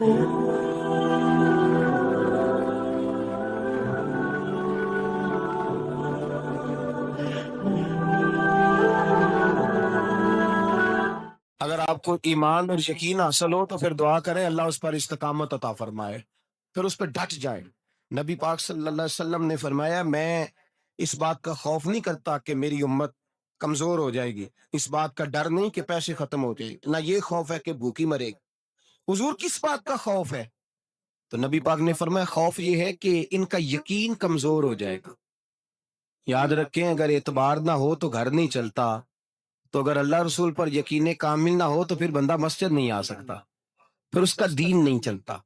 اگر آپ کو ایمان اور یقین حاصل ہو تو پھر دعا کریں اللہ اس پر استقامت عطا فرمائے، پھر اس پہ ڈٹ جائیں۔ نبی پاک صلی اللہ علیہ وسلم نے فرمایا میں اس بات کا خوف نہیں کرتا کہ میری امت کمزور ہو جائے گی، اس بات کا ڈر نہیں کہ پیسے ختم ہو جائے گی، نہ یہ خوف ہے کہ بھوکی مرے گی۔ حضور کس بات کا خوف ہے؟ تو نبی پاک نے فرمایا خوف یہ ہے کہ ان کا یقین کمزور ہو جائے گا۔ یاد رکھیں اگر اعتبار نہ ہو تو گھر نہیں چلتا، تو اگر اللہ رسول پر یقین کامل نہ ہو تو پھر بندہ مسجد نہیں آ سکتا، پھر اس کا دین نہیں چلتا،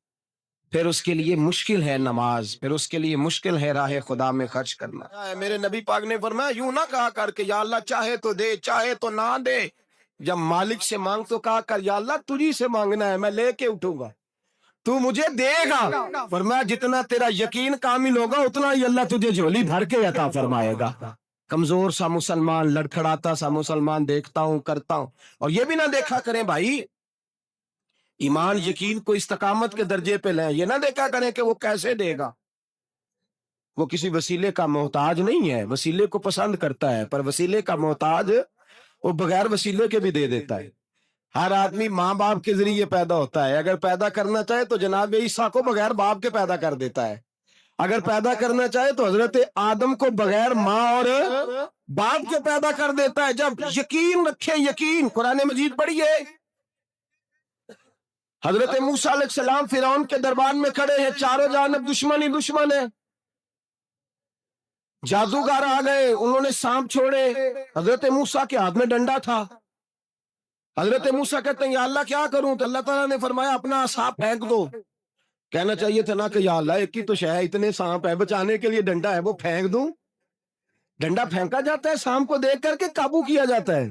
پھر اس کے لیے مشکل ہے نماز، پھر اس کے لیے مشکل ہے راہ خدا میں خرچ کرنا۔ میرے نبی پاک نے فرمایا یوں نہ کہا کر کہ یا اللہ چاہے تو دے چاہے تو نہ دے، جب مالک سے مانگ تو کہا کر یا اللہ تجھی سے مانگنا ہے، میں لے کے اٹھوں گا، تو مجھے دے گا۔ فرمایا جتنا تیرا یقین کامل ہوگا اتنا ہی اللہ تجھے جھولی بھر کے عطا فرمائے گا۔ کمزور سا مسلمان، لڑکھڑاتا سا مسلمان دیکھتا ہوں کرتا ہوں، اور یہ بھی نہ دیکھا کریں بھائی ایمان یقین کو استقامت کے درجے پہ لیں، یہ نہ دیکھا کریں کہ وہ کیسے دے گا، وہ کسی وسیلے کا محتاج نہیں ہے، وسیلے کو پسند کرتا ہے، پر وسیلے کا محتاج وہ بغیر وسیلے کے بھی دے دیتا ہے۔ ہر آدمی ماں باپ کے ذریعے پیدا ہوتا ہے، اگر پیدا کرنا چاہے تو جناب عیسیٰ کو بغیر باپ کے پیدا کر دیتا ہے، اگر پیدا کرنا چاہے تو حضرت آدم کو بغیر ماں اور باپ کے پیدا کر دیتا ہے۔ جب یقین رکھیں، یقین قرآن مجید پڑھیے، حضرت موسیٰ علیہ السلام فرعون کے دربار میں کھڑے ہیں، چاروں جانب دشمن ہی دشمن ہے، جادوگر آ گئے، انہوں نے سانپ چھوڑے، حضرت موسیٰ کے ہاتھ میں ڈنڈا تھا، حضرت موسیٰ کہتے ہیں یا اللہ کیا کروں؟ تو اللہ تعالیٰ نے فرمایا اپنا عصا پھینک دو۔ کہنا چاہیے تھا نا کہ یا اللہ ایک ہی تو شے ہے، اتنے سانپ ہے، بچانے کے لیے ڈنڈا ہے وہ پھینک دوں؟ ڈنڈا پھینکا جاتا ہے، سانپ کو دیکھ کر کے قابو کیا جاتا ہے۔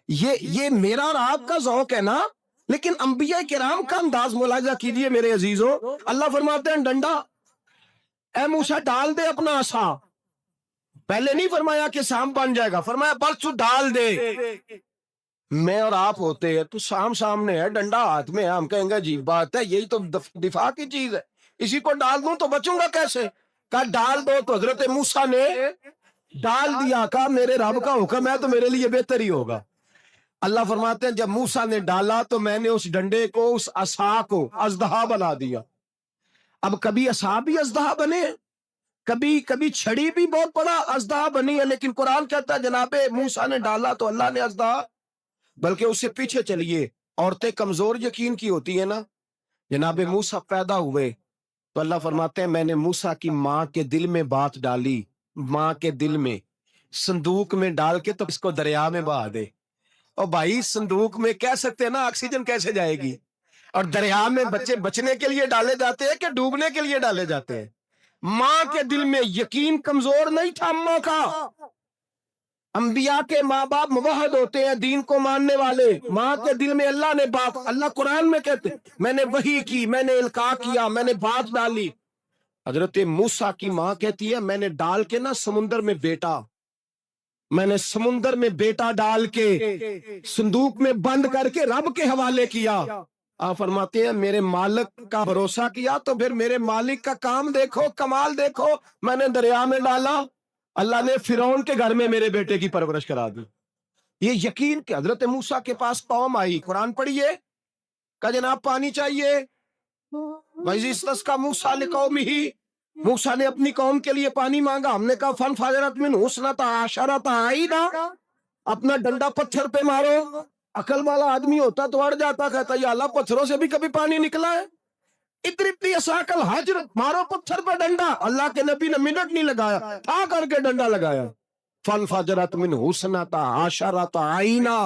یہ میرا اور آپ کا ذوق ہے نا، لیکن انبیاء کرام کا انداز ملاحظہ کیجئے میرے عزیزوں۔ اللہ فرماتے ہیں ڈنڈا، اے موسیٰ ڈال دے اپنا عصا، پہلے نہیں فرمایا کہ سانپ بن جائے گا، فرمایا بس تو ڈال دے۔ میں اور آپ ہوتے ہیں تو سامنے ہے، ڈنڈا ہاتھ میں ہے، ہم کہیں گے عجیب بات ہے، یہی تو دفاع کی چیز ہے، اسی کو ڈال دوں تو بچوں گا کیسے؟ کہا ڈال دو، تو حضرت موسیٰ نے ڈال دیا، کہا میرے رب کا حکم ہے تو میرے لیے بہتر ہی ہوگا۔ اللہ فرماتے ہیں جب موسیٰ نے ڈالا تو میں نے اس ڈنڈے کو، اس عصا کو اژدہا بنا دیا۔ اب کبھی عصا بھی اژدہا بنے، کبھی چھڑی بھی بہت بڑا اژدہا بنی ہے، لیکن قرآن کہتا ہے جناب موسیٰ نے ڈالا تو اللہ نے اژدہا، بلکہ اس سے پیچھے چلیے، عورتیں کمزور یقین کی ہوتی ہیں نا، جناب موسیٰ پیدا ہوئے تو اللہ فرماتے ہیں میں نے موسیٰ کی ماں کے دل میں بات ڈالی، ماں کے دل میں، صندوق میں ڈال کے تو اس کو دریا میں بہا دے۔ اور بھائی صندوق میں کہہ سکتے ہیں نا آکسیجن کیسے جائے گی، اور دریا میں بچے بچنے کے لیے ڈالے جاتے ہیں کہ ڈوبنے کے لیے ڈالے جاتے ہیں؟ ماں کے دل میں یقین کمزور نہیں تھا اماں کا۔ انبیاء کے ماں باپ موحد ہوتے ہیں، دین کو ماننے والے، ماں کے دل میں اللہ نے بات، اللہ قرآن میں کہتے میں نے وحی کی، میں نے القاء کیا، میں نے بات ڈالی۔ حضرت موسیٰ کی ماں کہتی ہے میں نے ڈال کے نا سمندر میں بیٹا، میں نے سمندر میں بیٹا ڈال کے صندوق میں بند کر کے رب کے حوالے کیا۔ آپ فرماتے ہیں میرے مالک کا بھروسہ کیا تو پھر میرے مالک کا کام دیکھو، کمال دیکھو، میں نے دریا میں ڈالا، اللہ نے فرعون کے گھر میں میرے بیٹے کی پرورش کرا دی۔ یہ یقین کہ حضرت موسیٰ کے پاس قوم آئی، قرآن پڑھیے، کہ جناب پانی چاہیے، وَإِذِ اسْتَسْقَىٰ مُوسَىٰ لِقَوْمِهِ، موسیٰ نے اپنی قوم کے لیے پانی مانگا، ہم نے کہا فَانْفَجَرَتْ مِنْهُ اثْنَتَا عَشَرَةَ عَيْنًا، اپنا ڈنڈا پتھر پہ مارو۔ عقل والا آدمی ہوتا تو اڑ جاتا، کہتا یا اللہ پتھروں سے بھی کبھی پانی نکلا ہے؟ اضرب بعصاک الحجر، مارو پتھر پہ ڈنڈا۔ اللہ کے نبی نے منٹ نہیں لگایا، تھا کر کے ڈنڈا لگایا، فَانْفَجَرَتْ مِنْهُ اثْنَتَا عَشَرَةَ عَيْنًا۔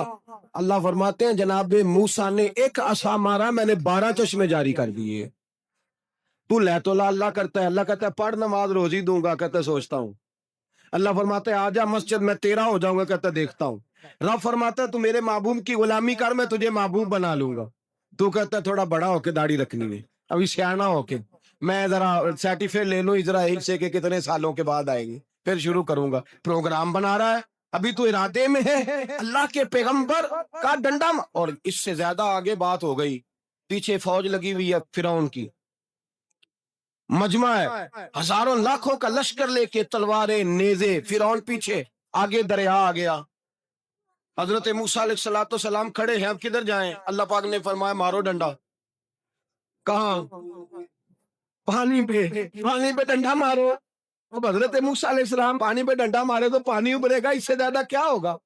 اللہ فرماتے ہیں جناب موسیٰ نے ایک عصا مارا، میں نے 12 چشمے جاری کر دیے۔ تو لے تو لا اللہ کرتا ہے، اللہ کہتا ہے پڑھ نماز روزی دوں گا، کہتا ہے سوچتا ہوں۔ اللہ فرماتا ہے آجا مسجد میں تیرا ہو جاؤں گا، کہتا ہے دیکھتا ہوں۔ رب فرماتا ہے تو میرے محبوب کی غلامی کر، میں تجھے محبوب بنا لوں گا۔ تو کہتا ہے تھوڑا بڑا ہو کے داڑھی رکھنی ہے، ابھی سیانا ہو کے، میں ذرا سرٹیفکیٹ لے لوں اسرائیل سے کہ کتنے سالوں کے بعد آئیں گے، پھر شروع کروں گا۔ پروگرام بنا رہا ہے، ابھی تو ارادے میں ہے۔ اللہ کے پیغمبر کا ڈنڈا، اور اس سے زیادہ آگے بات ہو گئی، پیچھے فوج لگی ہوئی ہے فرعون کی، مجمع ہے، ہزاروں لاکھوں کا لشکر لے کے، تلواریں نیزے، فرعون پیچھے، آگے دریا آ گیا۔ حضرت موسیٰ علیہ السلام کھڑے ہیں، اب کدھر جائیں؟ اللہ پاک نے فرمایا مارو ڈنڈا۔ کہاں؟ پانی پہ ڈنڈا مارو۔ اب حضرت موسیٰ علیہ السلام پانی پہ ڈنڈا مارے تو پانی ابلے گا، اس سے زیادہ کیا ہوگا؟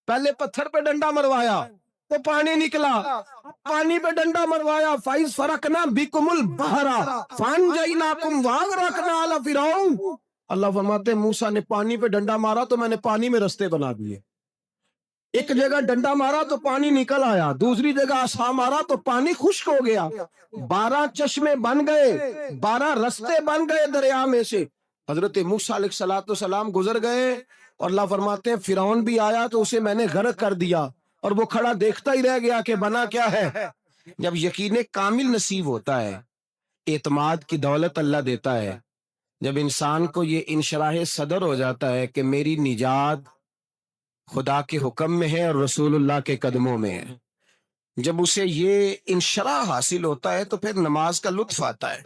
پہلے پتھر پہ ڈنڈا مروایا تو پانی نکلا، پانی پہ ڈنڈا مروایا، فَإِذْ فَرَقْنَا بِكُمُ الْبَحْرَ فَأَنْجَيْنَاكُمْ وَأَغْرَقْنَا آلَ فِرْعَوْنَ۔ اللہ فرماتے ہیں موسیٰ نے پانی پہ ڈنڈا مارا تو میں نے پانی میں رستے بنا دیے۔ ایک جگہ ڈنڈا مارا تو پانی نکل آیا، دوسری جگہ عصا مارا تو پانی خشک ہو گیا، 12 چشمے بن گئے، 12 رستے بن گئے دریا میں سے۔ حضرت موسیٰ علیہ السلام گزر گئے اور اللہ فرماتے ہیں فرعون بھی آیا تو اسے میں نے غرق کر دیا، اور وہ کھڑا دیکھتا ہی رہ گیا کہ بنا کیا ہے۔ جب یقین کامل نصیب ہوتا ہے، اعتماد کی دولت اللہ دیتا ہے، جب انسان کو یہ انشراح صدر ہو جاتا ہے کہ میری نجات خدا کے حکم میں ہے اور رسول اللہ کے قدموں میں ہے، جب اسے یہ انشراح حاصل ہوتا ہے تو پھر نماز کا لطف آتا ہے۔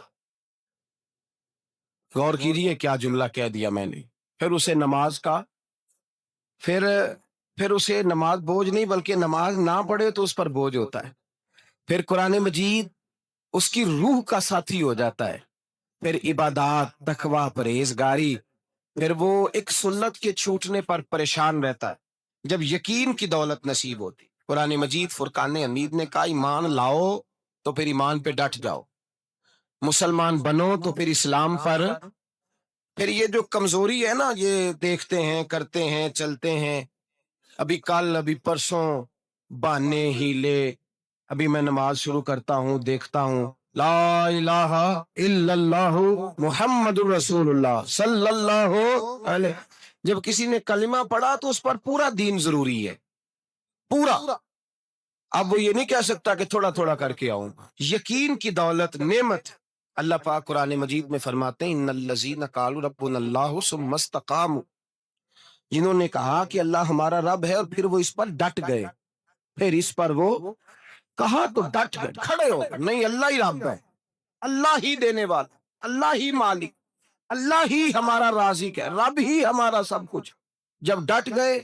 غور کیجیے کیا جملہ کہہ دیا میں نے، پھر اسے نماز کا پھر اسے نماز بوجھ نہیں بلکہ نماز نہ پڑھے تو اس پر بوجھ ہوتا ہے، پھر قرآن مجید اس کی روح کا ساتھی ہو جاتا ہے، پھر عبادات، تقوی، پرہیزگاری، پھر وہ ایک سنت کے چھوٹنے پر پریشان رہتا ہے۔ جب یقین کی دولت نصیب ہوتی، قرآن مجید فرقان حمید نے کہا ایمان لاؤ تو پھر ایمان پہ ڈٹ جاؤ، مسلمان بنو تو پھر اسلام پر۔ پھر یہ جو کمزوری ہے نا، یہ دیکھتے ہیں، کرتے ہیں، چلتے ہیں، ابھی کل، ابھی پرسوں، بہانے، ہیلے، ابھی میں نماز شروع کرتا ہوں، دیکھتا ہوں لا الہ الا اللہ محمد الرسول اللہ صلی اللہ علیہ۔ جب کسی نے کلمہ پڑھا تو اس پر پورا دین ضروری ہے، پورا۔ اب وہ یہ نہیں کہہ سکتا کہ تھوڑا تھوڑا کر کے آؤں۔ یقین کی دولت، نعمت، اللہ پاک قرآن مجید میں فرماتے ہیں ان الذین قالوا ربنا اللہ ثم استقاموا، جنہوں نے کہا کہ اللہ ہمارا رب ہے اور پھر وہ اس پر ڈٹ گئے، پھر اس پر وہ کہا تو ڈٹ گئے، کھڑے ہو گئے، نہیں اللہ ہی رب ہے، اللہ ہی دینے والا، اللہ ہی مالک، اللہ ہی ہمارا رازق ہے، رب ہی ہمارا سب کچھ۔ جب ڈٹ گئے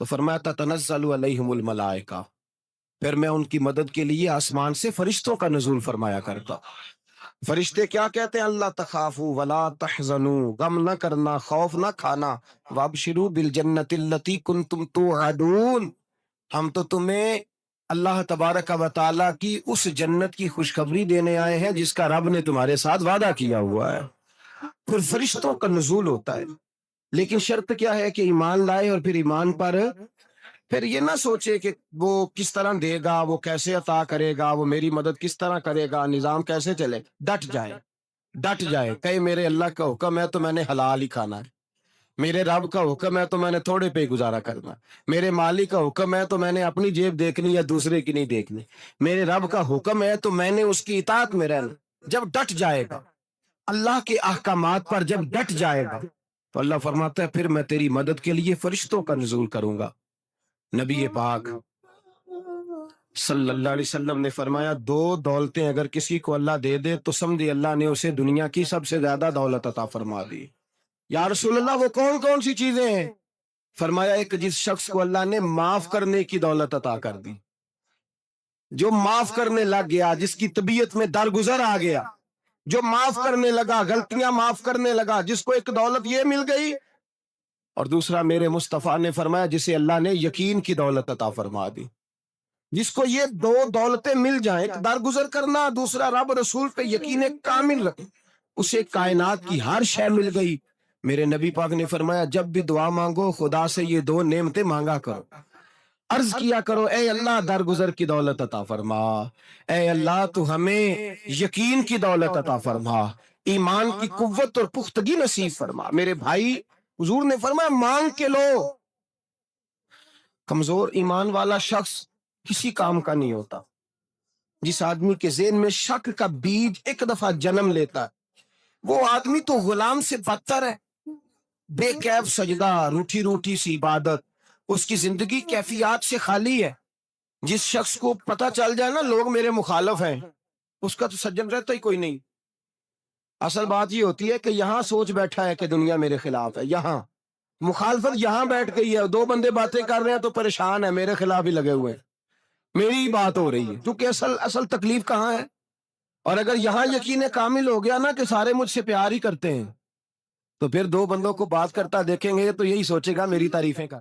تو فرمایا تتنزل علیہم الملائکہ، پھر میں ان کی مدد کے لیے آسمان سے فرشتوں کا نزول فرمایا کرتا۔ فرشتے کیا کہتے ہیں؟ اللہ تخافوا ولا تحزنوا، غم نہ کرنا، خوف نہ کھانا، وابشروا بالجنۃ التی کنتم توعدون، ہم تو تمہیں اللہ تبارک و تعالیٰ کی اس جنت کی خوشخبری دینے آئے ہیں جس کا رب نے تمہارے ساتھ وعدہ کیا ہوا ہے۔ پھر فرشتوں کا نزول ہوتا ہے، لیکن شرط کیا ہے کہ ایمان لائے، اور پھر ایمان پر پھر یہ نہ سوچے کہ وہ کس طرح دے گا، وہ کیسے عطا کرے گا، وہ میری مدد کس طرح کرے گا، نظام کیسے چلے، ڈٹ جائے، ڈٹ جائے، کہے میرے اللہ کا حکم ہے تو میں نے حلال ہی کھانا ہے، میرے رب کا حکم ہے تو میں نے تھوڑے پہ گزارا کرنا، میرے مالک کا حکم ہے تو میں نے اپنی جیب دیکھنی یا دوسرے کی نہیں دیکھنی، میرے رب کا حکم ہے تو میں نے اس کی اطاعت میں رہنا۔ جب ڈٹ جائے گا اللہ کے احکامات پر، جب ڈٹ جائے گا تو اللہ فرماتا ہے پھر میں تیری مدد کے لیے فرشتوں کا نزول کروں گا۔ نبی پاک صلی اللہ علیہ وسلم نے فرمایا 2 دولتیں اگر کسی کو اللہ دے دے تو سمجھے اللہ نے اسے دنیا کی سب سے زیادہ دولت عطا فرما دی۔ یا رسول اللہ وہ کون کون سی چیزیں ہیں؟ فرمایا ایک جس شخص کو اللہ نے معاف کرنے کی دولت عطا کر دی، جو معاف کرنے لگ گیا، جس کی طبیعت میں درگزر آ گیا، جو معاف کرنے لگا، غلطیاں معاف کرنے لگا، جس کو ایک دولت یہ مل گئی، اور دوسرا میرے مصطفیٰ نے فرمایا جسے اللہ نے یقین کی دولت عطا فرما دی۔ جس کو یہ 2 دولتیں مل جائیں، ایک درگزر کرنا، دوسرا رب رسول پہ یقین کامل رکھنا، اسے کائنات کی ہر شے مل گئی۔ میرے نبی پاک نے فرمایا جب بھی دعا مانگو خدا سے یہ 2 نعمتیں مانگا کرو، عرض کیا کرو اے اللہ درگزر کی دولت عطا فرما، اے اللہ تو ہمیں یقین کی دولت عطا فرما، ایمان کی قوت اور پختگی نصیب فرما۔ میرے بھائی، حضور نے فرمایا مانگ کے لو۔ کمزور ایمان والا شخص کسی کام کا نہیں ہوتا۔ جس آدمی کے ذہن میں شک کا بیج ایک دفعہ جنم لیتا ہے، وہ آدمی تو غلام سے بدتر ہے۔ بے کیف سجدہ، روٹھی روٹھی سی عبادت، اس کی زندگی کیفیات سے خالی ہے۔ جس شخص کو پتہ چل جائے نا لوگ میرے مخالف ہیں، اس کا تو سجن رہتا ہی کوئی نہیں۔ اصل بات یہ ہوتی ہے کہ یہاں سوچ بیٹھا ہے کہ دنیا میرے خلاف ہے، یہاں مخالفت یہاں بیٹھ گئی ہے، دو بندے باتیں کر رہے ہیں تو پریشان ہے، میرے خلاف ہی لگے ہوئے ہیں، میری ہی بات ہو رہی ہے، کیونکہ اصل تکلیف کہاں ہے؟ اور اگر یہاں یقین کامل ہو گیا نا کہ سارے مجھ سے پیار ہی کرتے ہیں، تو پھر دو بندوں کو بات کرتا دیکھیں گے تو یہی سوچے گا میری تعریفیں کر